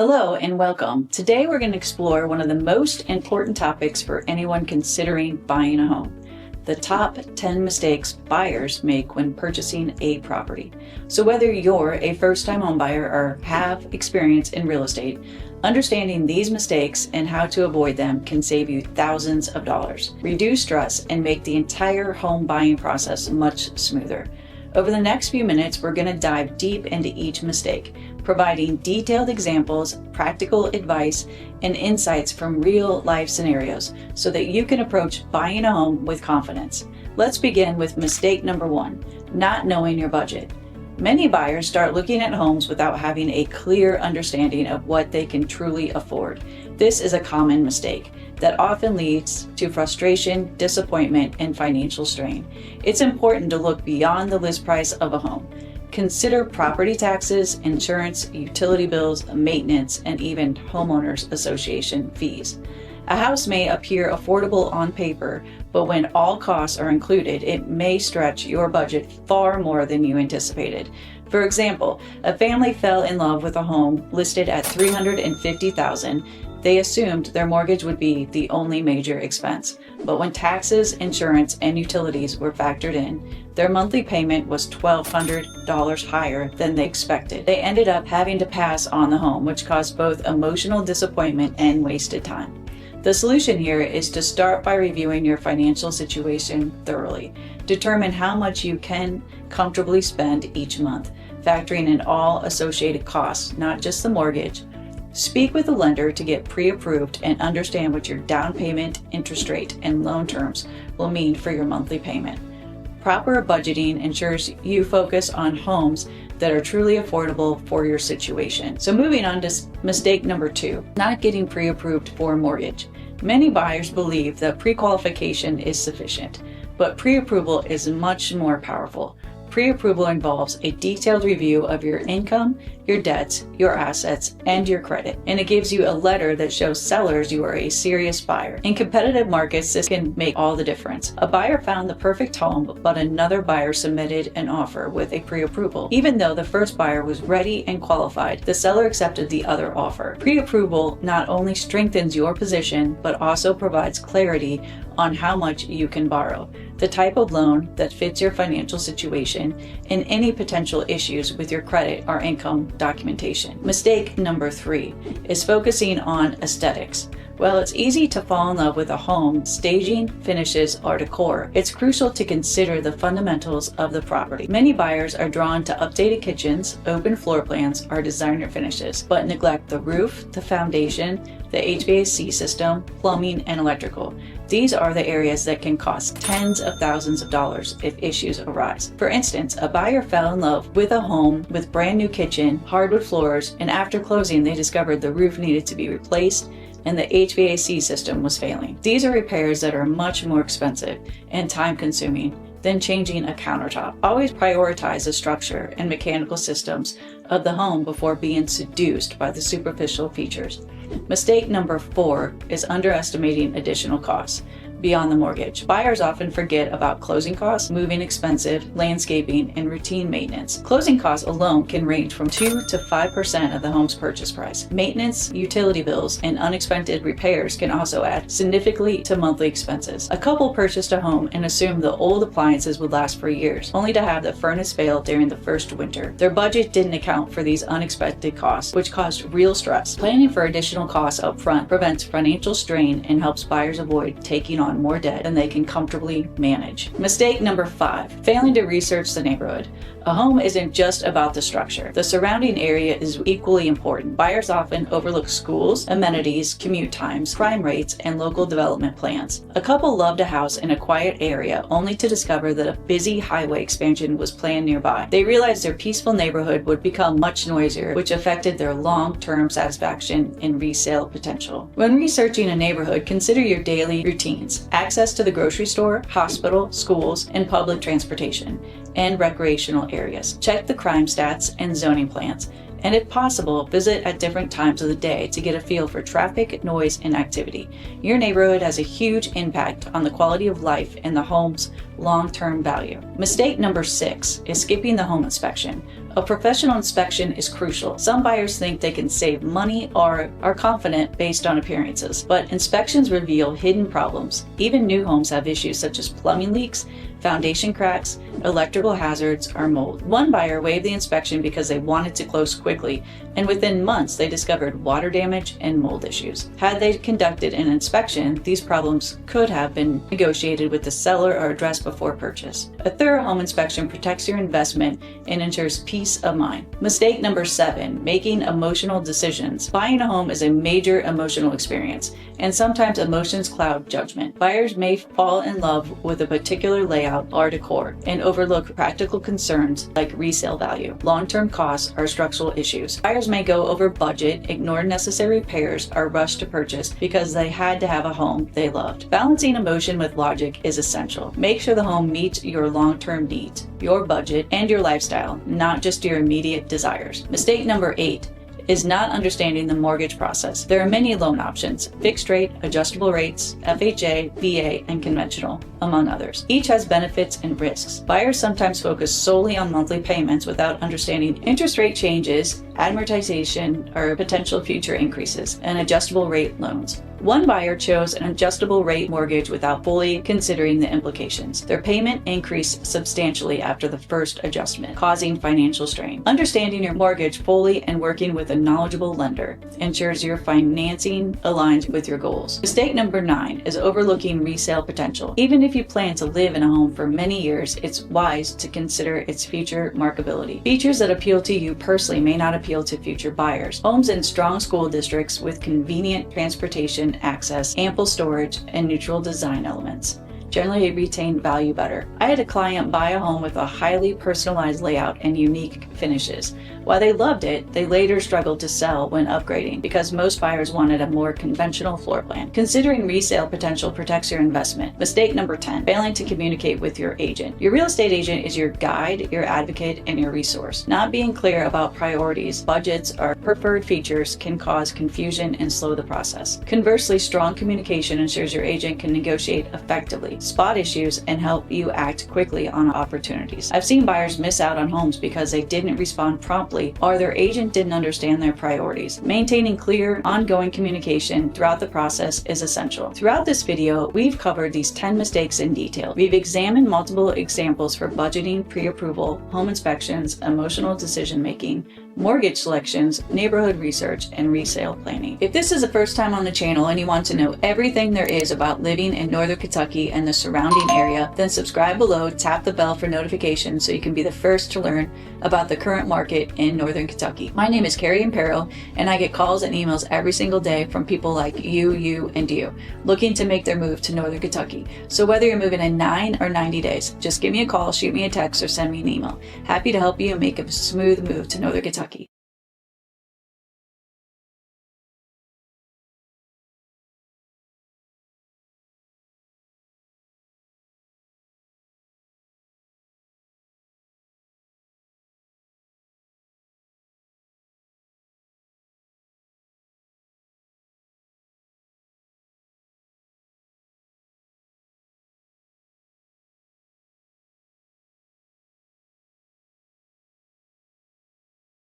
Hello and welcome. Today we're going to explore one of the most important topics for anyone considering buying a home: the top 10 mistakes buyers make when purchasing a property. So whether you're a first-time homebuyer or have experience in real estate, understanding these mistakes and how to avoid them can save you thousands of dollars, reduce stress, and make the entire home buying process much smoother. Over the next few minutes, we're going to dive deep into each mistake, providing detailed examples, practical advice, and insights from real-life scenarios so that you can approach buying a home with confidence. Let's begin with mistake number 1, not knowing your budget. Many buyers start looking at homes without having a clear understanding of what they can truly afford. This is a common mistake that often leads to frustration, disappointment, and financial strain. It's important to look beyond the list price of a home. Consider property taxes, insurance, utility bills, maintenance, and even homeowners association fees. A house may appear affordable on paper, but when all costs are included, it may stretch your budget far more than you anticipated. For example, a family fell in love with a home listed at $350,000. They assumed their mortgage would be the only major expense, but when taxes, insurance, and utilities were factored in, their monthly payment was $1,200 higher than they expected. They ended up having to pass on the home, which caused both emotional disappointment and wasted time. The solution here is to start by reviewing your financial situation thoroughly. Determine how much you can comfortably spend each month, factoring in all associated costs, not just the mortgage. Speak with a lender to get pre-approved and understand what your down payment, interest rate, and loan terms will mean for your monthly payment. Proper budgeting ensures you focus on homes that are truly affordable for your situation. So moving on to mistake number 2, not getting pre-approved for a mortgage. Many buyers believe that pre-qualification is sufficient, but pre-approval is much more powerful. Pre-approval involves a detailed review of your income, your debts, your assets, and your credit, and it gives you a letter that shows sellers you are a serious buyer. In competitive markets, this can make all the difference. A buyer found the perfect home, but another buyer submitted an offer with a pre-approval. Even though the first buyer was ready and qualified, the seller accepted the other offer. Pre-approval not only strengthens your position, but also provides clarity on how much you can borrow, the type of loan that fits your financial situation, and any potential issues with your credit or income documentation. Mistake number 3 is focusing on aesthetics. While it's easy to fall in love with a home, staging, finishes, or decor, it's crucial to consider the fundamentals of the property. Many buyers are drawn to updated kitchens, open floor plans, or designer finishes, but neglect the roof, the foundation, the HVAC system, plumbing, and electrical. These are the areas that can cost tens of thousands of dollars if issues arise. For instance, a buyer fell in love with a home with brand new kitchen, hardwood floors, and after closing, they discovered the roof needed to be replaced and the HVAC system was failing. These are repairs that are much more expensive and time-consuming than changing a countertop. Always prioritize the structure and mechanical systems of the home before being seduced by the superficial features. Mistake number 4 is underestimating additional costs beyond the mortgage. Buyers often forget about closing costs, moving expenses, landscaping, and routine maintenance. Closing costs alone can range from 2 to 5% of the home's purchase price. Maintenance, utility bills, and unexpected repairs can also add significantly to monthly expenses. A couple purchased a home and assumed the old appliances would last for years, only to have the furnace fail during the first winter. Their budget didn't account for these unexpected costs, which caused real stress. Planning for additional costs up front prevents financial strain and helps buyers avoid taking on more debt than they can comfortably manage. Mistake number 5, failing to research the neighborhood. A home isn't just about the structure. The surrounding area is equally important. Buyers often overlook schools, amenities, commute times, crime rates, and local development plans. A couple loved a house in a quiet area only to discover that a busy highway expansion was planned nearby. They realized their peaceful neighborhood would become much noisier, which affected their long-term satisfaction and resale potential. When researching a neighborhood, consider your daily routines: access to the grocery store, hospital, schools, and public transportation, and recreational areas. Check the crime stats and zoning plans, and if possible, visit at different times of the day to get a feel for traffic, noise, and activity. Your neighborhood has a huge impact on the quality of life in the homes long-term value. Mistake number 6 is skipping the home inspection. A professional inspection is crucial. Some buyers think they can save money or are confident based on appearances, but inspections reveal hidden problems. Even new homes have issues such as plumbing leaks, foundation cracks, electrical hazards, or mold. One buyer waived the inspection because they wanted to close quickly, and within months they discovered water damage and mold issues. Had they conducted an inspection, these problems could have been negotiated with the seller or addressed before purchase. A thorough home inspection protects your investment and ensures peace of mind. Mistake number 7, making emotional decisions. Buying a home is a major emotional experience, and sometimes emotions cloud judgment. Buyers may fall in love with a particular layout or decor and overlook practical concerns like resale value, long-term costs, or structural issues. Buyers may go over budget, ignore necessary repairs, or rush to purchase because they had to have a home they loved. Balancing emotion with logic is essential. Make sure the home meets your long-term needs, your budget, and your lifestyle, not just your immediate desires. Mistake number 8 is not understanding the mortgage process. There are many loan options: fixed rate, adjustable rates, FHA, VA, and conventional, among others. Each has benefits and risks. Buyers sometimes focus solely on monthly payments without understanding interest rate changes, amortization, or potential future increases, and adjustable rate loans. One buyer chose an adjustable rate mortgage without fully considering the implications. Their payment increased substantially after the first adjustment, causing financial strain. Understanding your mortgage fully and working with a knowledgeable lender ensures your financing aligns with your goals. Mistake number 9 is overlooking resale potential. Even if you plan to live in a home for many years, it's wise to consider its future marketability. Features that appeal to you personally may not appeal to future buyers. Homes in strong school districts with convenient transportation access, ample storage, and neutral design elements generally retain value better. I had a client buy a home with a highly personalized layout and unique finishes. While they loved it, they later struggled to sell when upgrading because most buyers wanted a more conventional floor plan. Considering resale potential protects your investment. Mistake number 10, failing to communicate with your agent. Your real estate agent is your guide, your advocate, and your resource. Not being clear about priorities, budgets, or preferred features can cause confusion and slow the process. Conversely, strong communication ensures your agent can negotiate effectively, spot issues, and help you act quickly on opportunities. I've seen buyers miss out on homes because they didn't respond promptly or their agent didn't understand their priorities. Maintaining clear, ongoing communication throughout the process is essential. Throughout this video, we've covered these 10 mistakes in detail. We've examined multiple examples for budgeting, pre-approval, home inspections, emotional decision-making, mortgage selections, neighborhood research, and resale planning. If this is the first time on the channel and you want to know everything there is about living in Northern Kentucky and the surrounding area, then subscribe below, tap the bell for notifications so you can be the first to learn about the current market in Northern Kentucky. My name is Carrie Empero, and I get calls and emails every single day from people like you, and you, looking to make their move to Northern Kentucky. So whether you're moving in 9 or 90 days, just give me a call, shoot me a text, or send me an email. Happy to help you make a smooth move to Northern Kentucky.